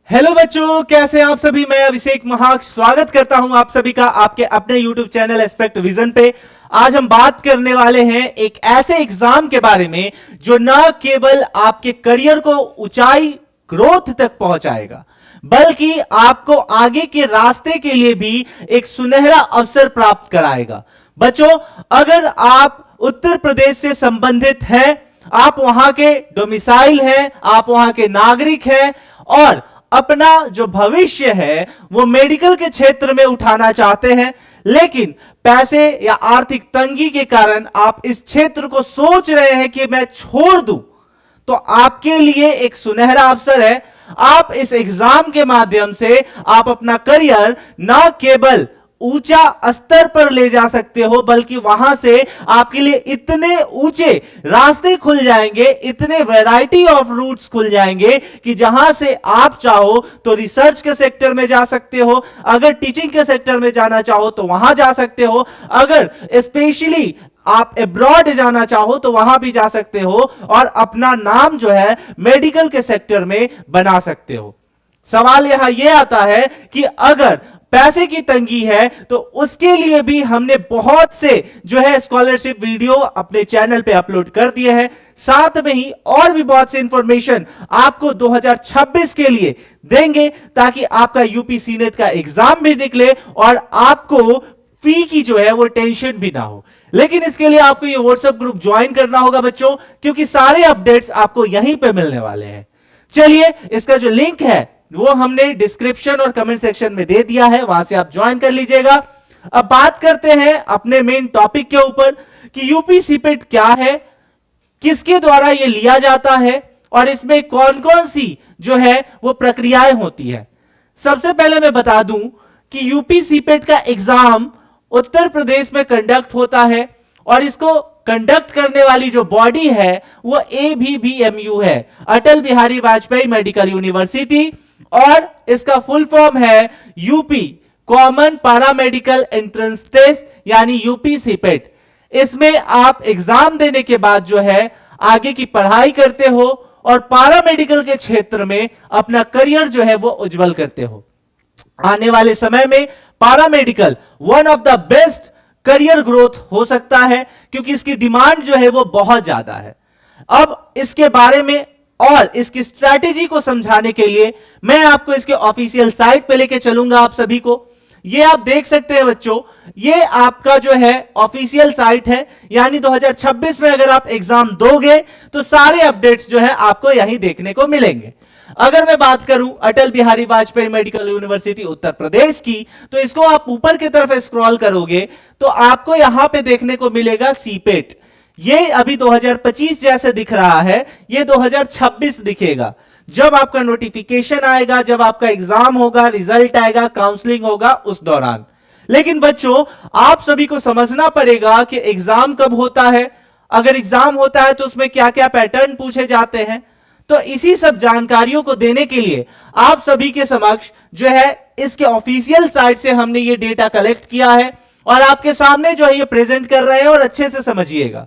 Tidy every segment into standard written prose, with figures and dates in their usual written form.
Hello बच्चों, कैसे हैं आप सभी। मैं अभिषेक महाक स्वागत करता हूं आप सभी का आपके अपने YouTube चैनल एस्पेक्ट विजन पे। आज हम बात करने वाले हैं एक ऐसे एग्जाम के बारे में जो न केवल आपके करियर को ऊंचाई ग्रोथ तक पहुंचाएगा, बल्कि आपको आगे के रास्ते के लिए भी एक सुनहरा अवसर प्राप्त कराएगा। बच्चों, अगर आप उत्तर प्रदेश से संबंधित हैं, आप वहां के डोमिसाइल हैं, आप वहां के नागरिक हैं और अपना जो भविष्य है वो मेडिकल के क्षेत्र में उठाना चाहते हैं, लेकिन पैसे या आर्थिक तंगी के कारण आप इस क्षेत्र को सोच रहे हैं कि मैं छोड़ दूं, तो आपके लिए एक सुनहरा अवसर है। आप इस एग्जाम के माध्यम से आप अपना करियर न केवल ऊंचा स्तर पर ले जा सकते हो, बल्कि वहां से आपके लिए इतने ऊंचे रास्ते खुल जाएंगे, इतने वैरायटी ऑफ रूट्स खुल जाएंगे कि जहां से आप चाहो तो रिसर्च के सेक्टर में जा सकते हो, अगर टीचिंग के सेक्टर में जाना चाहो तो वहां जा सकते हो, अगर स्पेशली आप अब्रॉड जाना चाहो तो वहां भी जा सकते हो और अपना नाम जो है मेडिकल के सेक्टर में बना सकते हो। सवाल यहां यह आता है कि अगर पैसे की तंगी है तो उसके लिए भी हमने बहुत से जो है स्कॉलरशिप वीडियो अपने चैनल पे अपलोड कर दिए हैं। साथ में ही और भी बहुत सी इंफॉर्मेशन आपको 2026 के लिए देंगे, ताकि आपका यूपी सीनेट का एग्जाम भी निकले और आपको फी की जो है वो टेंशन भी ना हो। लेकिन इसके लिए आपको ये व्हाट्सएप ग्रुप ज्वाइन करना होगा बच्चों, क्योंकि सारे अपडेट्स आपको यहीं पे मिलने वाले हैं। चलिए, इसका जो लिंक है वो हमने डिस्क्रिप्शन और कमेंट सेक्शन में दे दिया है, वहां से आप ज्वाइन कर लीजिएगा। अब बात करते हैं अपने मेन टॉपिक के ऊपर कि यूपी सीपेट क्या है, किसके द्वारा ये लिया जाता है और इसमें कौन कौन सी जो है वो प्रक्रियाएं होती है। सबसे पहले मैं बता दूं कि यूपी सीपेट का एग्जाम उत्तर प्रदेश में कंडक्ट होता है और इसको कंडक्ट करने वाली जो बॉडी है वो ABBMU है, अटल बिहारी वाजपेयी मेडिकल यूनिवर्सिटी, और इसका फुल फॉर्म है UP common paramedical entrance test यानी यूपी सीपेट। इसमें आप एग्जाम देने के बाद जो है आगे की पढ़ाई करते हो और पैरामेडिकल के क्षेत्र में अपना करियर जो है वो उज्जवल करते हो। आने वाले समय में paramedical one of the best career growth हो सकता है, क्योंकि इसकी डिमांड जो है वो बहुत ज्यादा है। अब इसके बारे में और इसकी स्ट्रैटेजी को समझाने के लिए मैं आपको इसके ऑफिशियल साइट पे लेके चलूंगा आप सभी को। ये आप देख सकते हैं बच्चों, ये आपका जो है ऑफिशियल साइट है, यानी 2026 में अगर आप एग्जाम दोगे तो सारे अपडेट्स जो है आपको यहीं देखने को मिलेंगे। अगर मैं बात करूं अटल बिहारी वाजपेयी मेडिकल यूनिवर्सिटी उत्तर प्रदेश की, तो इसको आप ऊपर की तरफ स्क्रॉल करोगे तो आपको यहां पे देखने को मिलेगा सीपेट। ये अभी 2025 जैसे दिख रहा है, ये 2026 दिखेगा। जब आपका नोटिफिकेशन आएगा, जब आपका एग्जाम होगा, रिजल्ट आएगा, काउंसलिंग होगा, उस दौरान। लेकिन बच्चों, आप सभी को समझना पड़ेगा कि एग्जाम कब होता है, अगर एग्जाम होता है तो उसमें क्या क्या पैटर्न पूछे जाते हैं। तो इसी सब जानकारियों को देने के लिए आप सभी के समक्ष जो है इसके ऑफिशियल साइट से हमने ये डेटा कलेक्ट किया है और आपके सामने जो है ये प्रेजेंट कर रहे हैं, और अच्छे से समझिएगा।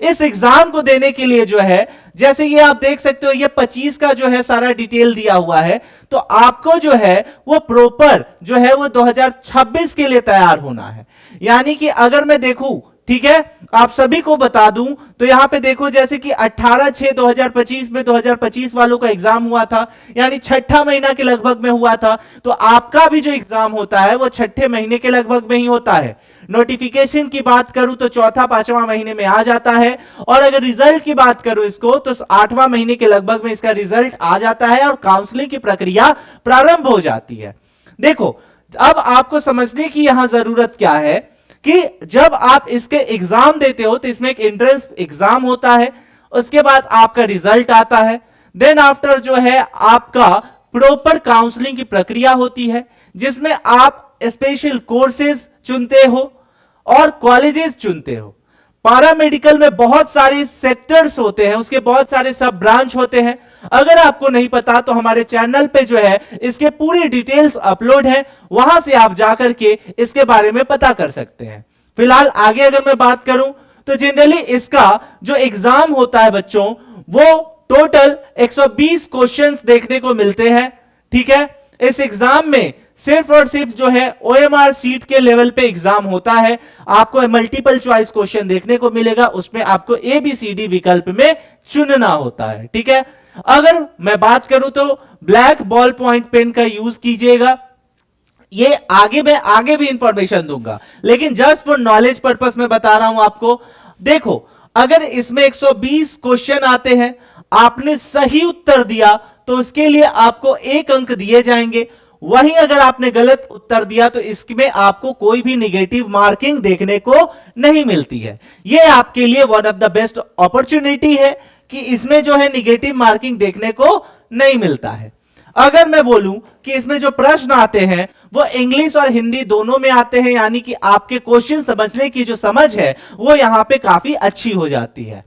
इस एग्जाम को देने के लिए जो है, जैसे ये आप देख सकते हो, ये 25 का जो है सारा डिटेल दिया हुआ है, तो आपको जो है वो प्रॉपर जो है वो 2026 के लिए तैयार होना है। यानी कि अगर मैं देखूं, ठीक है, आप सभी को बता दूं तो यहां पे देखो, जैसे कि 18/6/2025 में 2025 वालों का एग्जाम हुआ था, यानी छठा महीना के लगभग में हुआ था। तो आपका भी जो एग्जाम होता है वो छठे महीने के लगभग में ही होता है। नोटिफिकेशन की बात करूं तो चौथा पांचवा महीने में आ जाता है, और अगर रिजल्ट की बात करूं इसको तो 8वां महीने के लगभग में इसका रिजल्ट आ जाता है और काउंसलिंग की प्रक्रिया प्रारंभ हो जाती है। देखो, अब आपको समझने की यहां जरूरत क्या है कि जब आप इसके एग्जाम देते हो तो इसमें एक एंट्रेंस एग्जाम होता है, उसके बाद आपका रिजल्ट आता है, देन आफ्टर जो है आपका प्रॉपर काउंसलिंग की प्रक्रिया होती है, जिसमें आप स्पेशल कोर्सेज चुनते हो और कॉलेजेस चुनते हो। पैरामेडिकल में बहुत सारे सेक्टर्स होते हैं, उसके बहुत सारे सब ब्रांच होते हैं। अगर आपको नहीं पता तो हमारे चैनल पे जो है इसके पूरी डिटेल्स अपलोड है, वहां से आप जाकर के इसके बारे में पता कर सकते हैं। फिलहाल आगे अगर मैं बात करूं तो जनरली इसका जो एग्जाम होता है बच्चों, वो टोटल 120 क्वेश्चंस देखने को मिलते हैं। ठीक है। इस एग्जाम में सिर्फ और सिर्फ जो है OMR सीट के लेवल पे एग्जाम होता है। आपको मल्टीपल चॉइस क्वेश्चन देखने को मिलेगा, उसमें आपको ABCD विकल्प में चुनना होता है, ठीक है। अगर मैं बात करूं तो ब्लैक बॉल पॉइंट पेन का यूज कीजिएगा। ये मैं आगे भी इंफॉर्मेशन दूंगा, लेकिन जस्ट फॉर नॉलेज पर्पस में बता रहा हूं आपको। देखो, अगर इसमें 120 क्वेश्चन आते हैं, आपने सही उत्तर दिया तो उसके लिए आपको 1 अंक दिए जाएंगे। वहीं अगर आपने गलत उत्तर दिया तो इसमें आपको कोई भी निगेटिव मार्किंग देखने को नहीं मिलती है। यह आपके लिए one of the best opportunity है कि इसमें जो है निगेटिव मार्किंग देखने को नहीं मिलता है। अगर मैं बोलूं कि इसमें जो प्रश्न आते हैं वो इंग्लिश और हिंदी दोनों में आते हैं, यानी कि आपके क्वेश्चन समझने की जो समझ है वो यहां पे काफी अच्छी हो जाती है।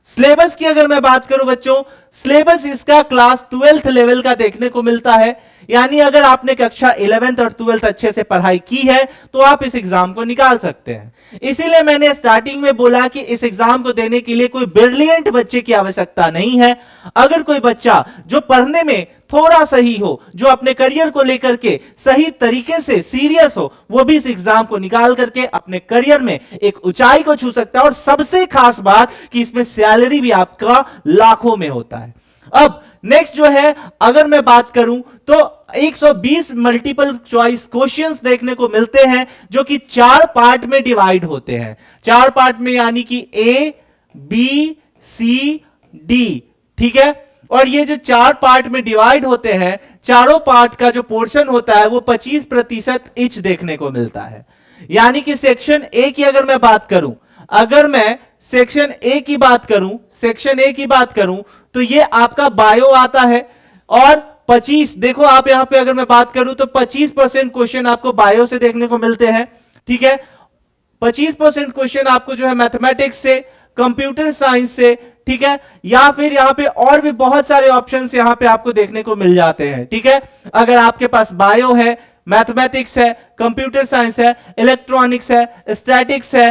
सिलेबस की अगर मैं बात करूं बच्चों, सिलेबस इसका क्लास 12th लेवल का देखने को मिलता है, यानी अगर आपने कक्षा 11th और 12th अच्छे से पढ़ाई की है तो आप इस एग्जाम को निकाल सकते हैं। इसीलिए मैंने स्टार्टिंग में बोला कि इस एग्जाम को देने के लिए कोई ब्रिलियंट बच्चे की आवश्यकता नहीं है। अगर कोई बच्चा जो पढ़ने में थोड़ा सही हो, जो अपने करियर को लेकर के सही तरीके से सीरियस हो, वो भी इस एग्जाम को निकाल करके अपने करियर में एक ऊंचाई को छू सकता है। और सबसे खास बात कि इसमें सैलरी भी आपका लाखों में होता है। अब नेक्स्ट जो है, अगर मैं बात करूं तो 120 मल्टीपल चॉइस क्वेश्चंस देखने को मिलते हैं, जो कि 4 पार्ट में डिवाइड होते हैं। 4 पार्ट में, यानी कि A, B, C, D, ठीक है। और ये जो 4 पार्ट में डिवाइड होते हैं, चारों पार्ट का जो पोर्शन होता है वो 25% ईच देखने को मिलता है। यानी कि सेक्शन A की अगर मैं बात करूं, अगर मैं सेक्शन A की बात करूं तो ये आपका बायो आता है। और 25, देखो आप यहां पे अगर मैं बात करूं तो 25% क्वेश्चन आपको बायो से देखने को मिलते हैं, ठीक है। 25% क्वेश्चन आपको जो है मैथमेटिक्स से, कंप्यूटर साइंस से, ठीक है, या फिर यहां पे और भी बहुत सारे ऑप्शंस यहां पे आपको देखने को मिल जाते हैं, ठीक है। अगर आपके पास बायो है, मैथमेटिक्स है, कंप्यूटर साइंस है, इलेक्ट्रॉनिक्स है, स्टैटिक्स है,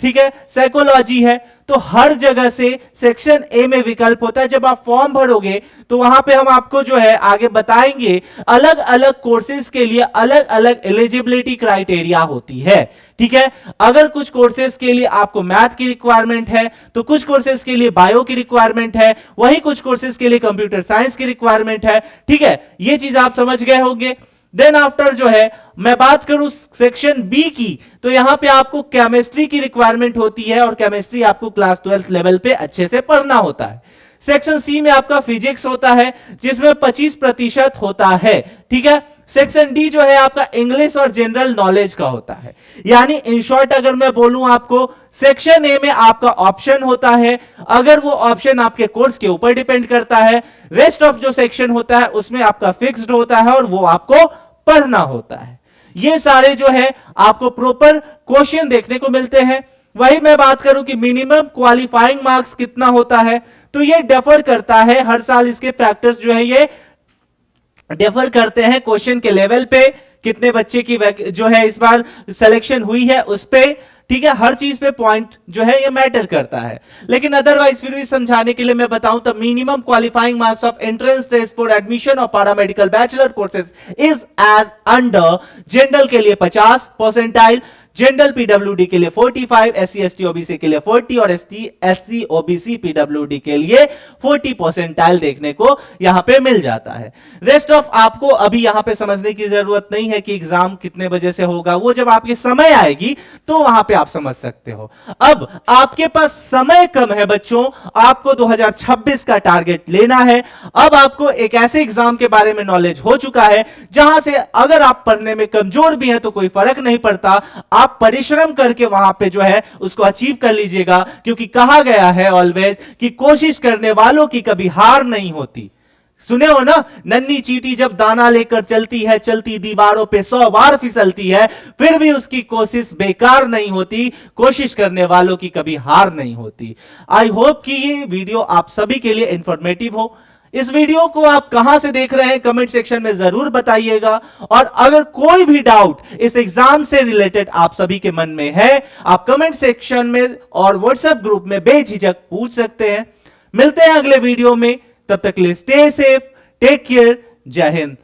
ठीक है, साइकोलॉजी है, तो हर जगह से सेक्शन ए में विकल्प होता है। जब आप फॉर्म भरोगे तो वहां पे हम आपको जो है आगे बताएंगे, अलग अलग कोर्सेज के लिए अलग अलग एलिजिबिलिटी क्राइटेरिया होती है, ठीक है। अगर कुछ कोर्सेज के लिए आपको मैथ की रिक्वायरमेंट है तो कुछ कोर्सेज के लिए बायो की रिक्वायरमेंट है, वही कुछ कोर्सेज के लिए कंप्यूटर साइंस की रिक्वायरमेंट है, ठीक है। ये चीज आप समझ गए होंगे। देन आफ्टर जो है मैं बात करूं सेक्शन बी की, तो यहां पे आपको केमिस्ट्री की रिक्वायरमेंट होती है और केमिस्ट्री आपको क्लास 12th लेवल पे अच्छे से पढ़ना होता है। सेक्शन सी में आपका फिजिक्स होता है जिसमें 25% होता है, ठीक है। सेक्शन डी जो है आपका इंग्लिश और जनरल नॉलेज का होता है। यानी इन शॉर्ट अगर मैं बोलूं आपको, सेक्शन ए में आपका ऑप्शन होता है, अगर वो ऑप्शन आपके कोर्स के ऊपर डिपेंड करता है। रेस्ट ऑफ जो सेक्शन होता है उसमें आपका फिक्स्ड होता है और वो आपको पढ़ना होता है। ये सारे जो है आपको प्रॉपर क्वेश्चन देखने को मिलते हैं। वही मैं बात करूं कि मिनिमम क्वालिफाइंग मार्क्स कितना होता है, तो ये डिफर करता है हर साल। इसके फैक्टर्स जो है ये डिफर करते हैं क्वेश्चन के लेवल पे, कितने बच्चे की जो है इस बार सिलेक्शन हुई है उस पे, ठीक है। हर चीज पे पॉइंट जो है ये मैटर करता है। लेकिन अदरवाइज फिर भी समझाने के लिए मैं बताऊं तो minimum qualifying marks of entrance test for admission of paramedical bachelor courses is as under. General के लिए 50 परसेंटाइल, जनरल पीडब्ल्यूडी के लिए 45, SC ST OBC के लिए 40 और SC OBC PWD के लिए 40 परसेंटाइल देखने को यहां पे मिल जाता है। रेस्ट ऑफ आपको अभी यहां पे समझने की जरूरत नहीं है कि एग्जाम कितने बजे से होगा, वो जब आपकी समय आएगी तो वहां पे आप समझ सकते हो। अब आपके पास समय कम है बच्चों, आपको 2026 का टारगेट लेना है। अब आपको एक ऐसे एग्जाम के बारे में नॉलेज हो चुका है जहां से अगर आप पढ़ने में कमजोर भी हैं तो कोई फर्क नहीं पड़ता, आप परिश्रम करके वहां पे जो है उसको अचीव कर लीजिएगा। क्योंकि कहा गया है ऑलवेज कि कोशिश करने वालों की कभी हार नहीं होती। सुने हो ना, नन्ही चींटी जब दाना लेकर चलती है, चलती दीवारों पे 100 बार फिसलती है, फिर भी उसकी कोशिश बेकार नहीं होती। कोशिश करने वालों की कभी हार नहीं होती। आई होप कि ये वीडियो आप सभी के लिए इंफॉर्मेटिव हो। इस वीडियो को आप कहां से देख रहे हैं कमेंट सेक्शन में जरूर बताइएगा। और अगर कोई भी डाउट इस एग्जाम से रिलेटेड आप सभी के मन में है, आप कमेंट सेक्शन में और व्हाट्सएप ग्रुप में बेझिझक पूछ सकते हैं। मिलते हैं अगले वीडियो में, तब तक के लिए स्टे सेफ, टेक केयर, जय हिंद।